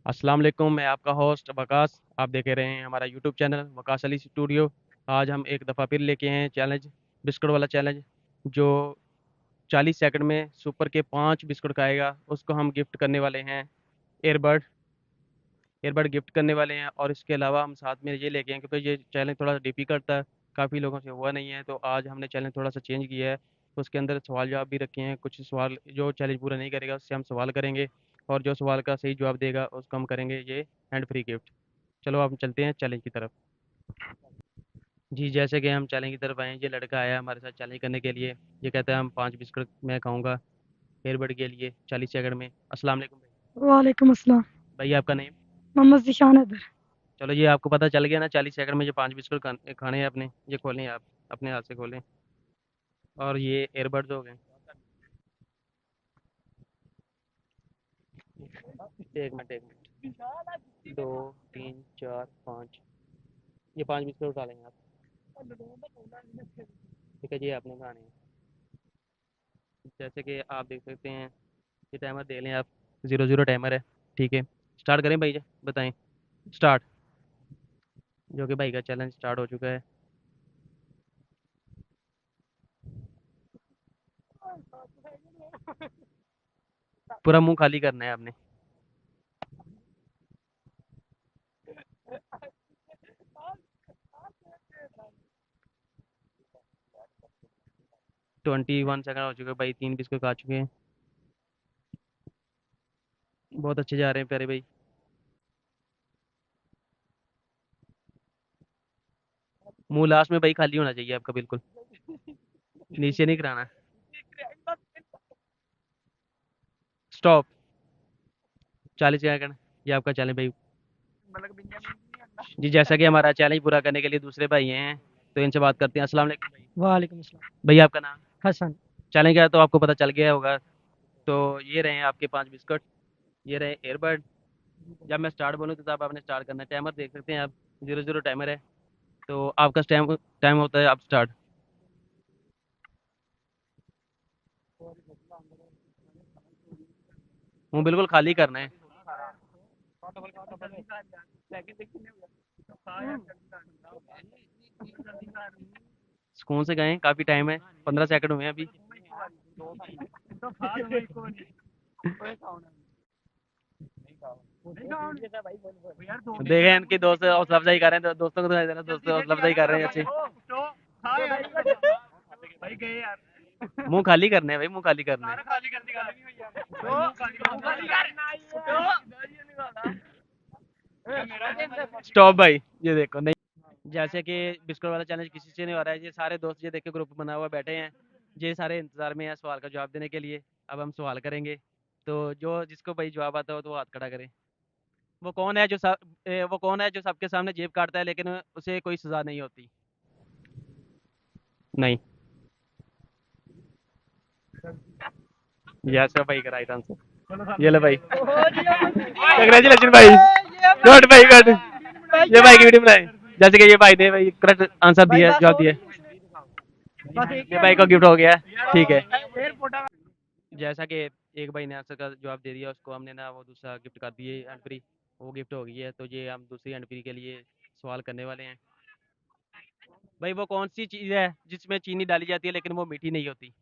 अस्सलाम वालेकुम। मैं आपका होस्ट वकास। आप देख रहे हैं हमारा YouTube channel Waqas Ali studio. आज हम एक दफ़ा फिर लेके आए हैं चैलेंज, बिस्कुट वाला चैलेंज। जो 40 सेकंड में सुपर के 5 बिस्कुट खाएगा उसको हम गिफ्ट करने वाले हैं एयरबड। एयरबड गिफ्ट करने वाले हैं, और इसके अलावा हम साथ में ये लेके आए हैं क्योंकि ये चैलेंज थोड़ा सा डिफिकल्ट था, काफ़ी लोगों से हुआ नहीं है, तो आज हमने चैलेंज थोड़ा सा चेंज किया है। उसके अंदर सवाल जवाब भी रखे हैं। कुछ सवाल जो चैलेंज पूरा नहीं करेगा उससे हम सवाल करेंगे, और जो सवाल का सही जवाब देगा उसको हम करेंगे ये हैंड फ्री गिफ्ट। चलो आप चलते हैं चैलेंज की तरफ। जी, जैसे कि हम चैलेंज की तरफ आए, ये लड़का आया हमारे साथ चैलेंज करने के लिए। ये कहता है हम 5 बिस्कुट मैं खाऊंगा एयरबड के लिए 40 सेकंड में। अस्सलाम वालेकुम भाई। वालेकुम अस्सलाम। भाई आपका नेम? मोहम्मद ज़ीशान हैदर। चलो, ये आपको पता चल गया ना, 40 सेकंड में जो 5 बिस्कुट खाने हैं अपने, ये खोलें आप, अपने हाथ से खोलें। और ये एयरबड्स हो गए। एक मिनट, एक मिनट, 2 3 4 5। ये 5 बिस्कुट उठा लेंगे आप। ठीक है जी, आपने खाने हैं। जैसे कि आप देख सकते हैं, ये टाइमर दे लें आप। 00 टाइमर है। ठीक है, स्टार्ट करें भाई जी, बताएं। स्टार्ट। जो कि भाई का चैलेंज स्टार्ट हो चुका है। पूरा मुंह खाली करना है आपने। 21 सेकंड हो चुके हैं भाई, 3 बिस्कुट खा चुके हैं। बहुत अच्छे जा रहे हैं प्यारे भाई। मुंह लास्ट में भाई खाली होना चाहिए आपका बिल्कुल, नीचे नहीं कराना। स्टॉप। 40 सेकंड। ये आपका चैलेंज भाई। जी, जैसा कि हमारा चैलेंज पूरा करने के लिए दूसरे भाई हैं, तो इनसे बात करते हैं। अस्सलाम वालेकुम भाई। वालेकुम अस्सलाम। भैया आपका नाम? हसन। चैलेंज क्या है तो आपको पता चल गया होगा। तो ये रहे आपके 5 बिस्कुट, ये रहे एयरबड। जब मैं स्टार्ट बोलूँ तो तब आपने स्टार्ट करना है। टाइमर देख सकते हैं आप, 00 टाइमर है। तो आपका टाइम टाइम होता है, आप स्टार्ट। मुंह बिल्कुल खाली करना है। सुकून से गए, काफ़ी टाइम है, 15 सेकंड हुए हैं अभी। देखें इनकी दोस्त हौसला अफजाई कर रहे हैं, तो दोस्तों को दिखाई देना, दोस्त हौसला अफजाई कर रहे हैं अच्छे। मुंह खाली करने हैं भाई, मुंह खाली करने हैं। स्टॉप भाई, ये देखो नहीं। जैसे कि बिस्कुट वाला चैलेंज किसी से नहीं हो रहा है, ये सारे दोस्त ये देख के ग्रुप बना हुआ बैठे हैं। ये सारे इंतजार में है सवाल का जवाब देने के लिए। अब हम सवाल करेंगे, तो जो जिसको भाई जवाब आता हो तो वो हाथ खड़ा करे। वो कौन है जो सबके सामने जेब काटता है लेकिन उसे कोई सजा नहीं होती? नहीं। यस भाई का राइट आंसर। ये ले भाई, कंग्रेचुलेशन भाई, गुड भाई, गुड। ये भाई की वीडियो बनाए। जैसे कि ये भाई ने भाई करेक्ट आंसर दिया, जवाब दिया। ये भाई को गिफ्ट हो गया। ठीक है। जैसा कि एक भाई ने आंसर का जवाब दे दिया, उसको हमने ना वो दूसरा गिफ्ट कर दिए हैंड फ्री। वो गिफ्ट हो गई है, तो ये हम दूसरी हैंड फ्री के लिए सवाल करने वाले हैं। भाई वो कौन सी चीज़ है जिसमें चीनी डाली जाती है लेकिन वो मीठी नहीं होती?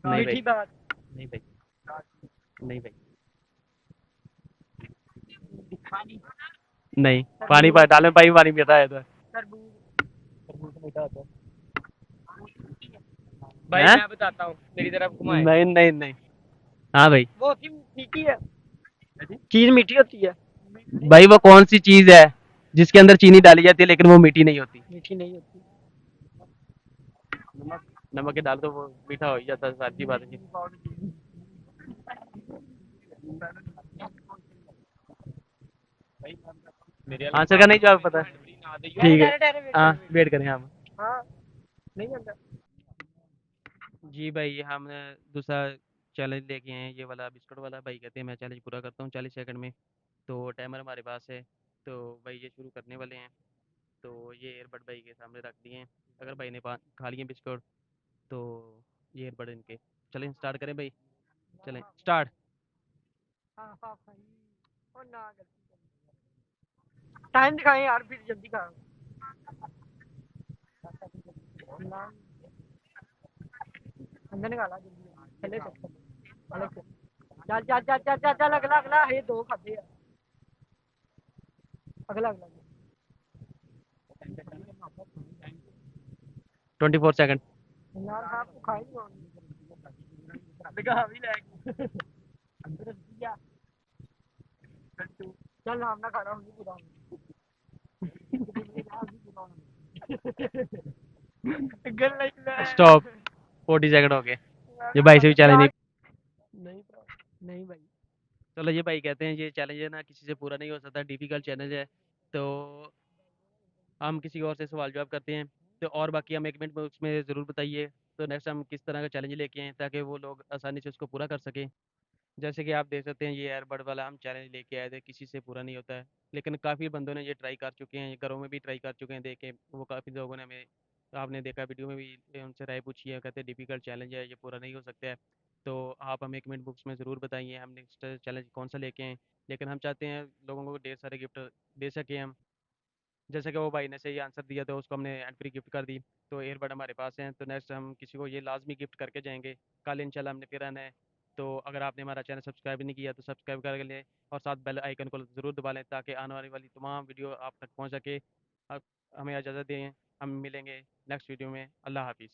नहीं भाई, मीठी बात। नहीं भाई, नहीं भाई, नहीं। पानी पर डालने पाई, पानी मीठा है तो। भाई हैं? मैं बताता हूँ, मेरी तरफ घुमाए। नहीं नहीं नहीं। हाँ भाई। वो होती मीठी है। चीज मीठी होती है। भाई वो कौन सी चीज़ है जिसके अंदर चीनी डाली जाती है लेकिन वो मीठी नहीं होती? मीठी नहीं होती। नमक। नमक के डाल तो वो मीठा हो ही जाता है, सारी बात है। आंसर का नहीं जवाब पता? ठीक है। हाँ, वेट करें हम। हाँ। नहीं आता। जी भाई, हम दूसरा चैलेंज लेके आए हैं, ये वाला बिस्कुट वाला। भाई कहते हैं मैं चैलेंज पूरा करता हूँ 40 सेकंड में। तो टाइमर हमारे पास है, तो भाई ये शुरू करने वाले हैं। तो ये ईयरबड भाई के सामने रख दिए हैं। अगर भाई ने खा लिए बिस्कुट तो ये ईयरबड इनके। चलें स्टार्ट करें भाई, चलें स्टार्ट। हाँ हाँ भाई। और ना टाइम दिखाएं यार, फिर जल्दी खाओ। ना, अंदर निकाला जल्दी। चले चल अलग से। चल चल चल चल चल चल, अगला अगला ये दो खाते हैं। अगला अगला 24 सेकंड। यार साहब को खाई नहीं दिखा भी ले। चल नाम ना खाना हुई पूरा। गल स्टॉप। 40 सेकंड हो गए। ये भाई से भी चैलेंज नहीं। नहीं नहीं भाई। चलो ये भाई कहते हैं ये चैलेंज है ना किसी से पूरा नहीं हो सकता, डिफिकल्ट चैलेंज है। तो हम किसी और से सवाल जवाब करते हैं। तो और बाकी हम 1 मिनट में उसमें ज़रूर बताइए। तो नेक्स्ट हम किस तरह का चैलेंज लेके आए ताकि वो लोग आसानी से उसको पूरा कर सकें। जैसे कि आप देख सकते हैं ये एयरबड वाला हम चैलेंज लेके आए थे, किसी से पूरा नहीं होता है। लेकिन काफ़ी बंदों ने ये ट्राई कर चुके हैं, ये घरों में भी ट्राई कर चुके हैं, देखे वो काफ़ी लोगों ने हमें, आपने देखा वीडियो में भी उनसे राय पूछी है, कहते हैं डिफिकल्ट चैलेंज है, ये पूरा नहीं हो सकता है। तो आप हम 1 मिनट बुक्स में ज़रूर बताइए हम नेक्स्ट चैलेंज कौन सा लेके आएँ। लेकिन हम चाहते हैं लोगों को ढेर सारे गिफ्ट दे सकें हम। जैसे कि वो भाई ने सही आंसर दिया तो उसको हमने एंड फ्री गिफ्ट कर दी। तो एयरबड हमारे पास हैं, तो नेक्स्ट हम किसी को ये लाजमी गिफ्ट करके जाएंगे। कल इंशाल्लाह हमने फिर आना है। तो अगर आपने हमारा चैनल सब्सक्राइब नहीं किया तो सब्सक्राइब कर लें और साथ बेल आइकन को ज़रूर दबा लें ताकि आने वाली तमाम वीडियो आप तक पहुँच सके। अब हमें इजाज़त दें, हम मिलेंगे नेक्स्ट वीडियो में। अल्लाह हाफिज़।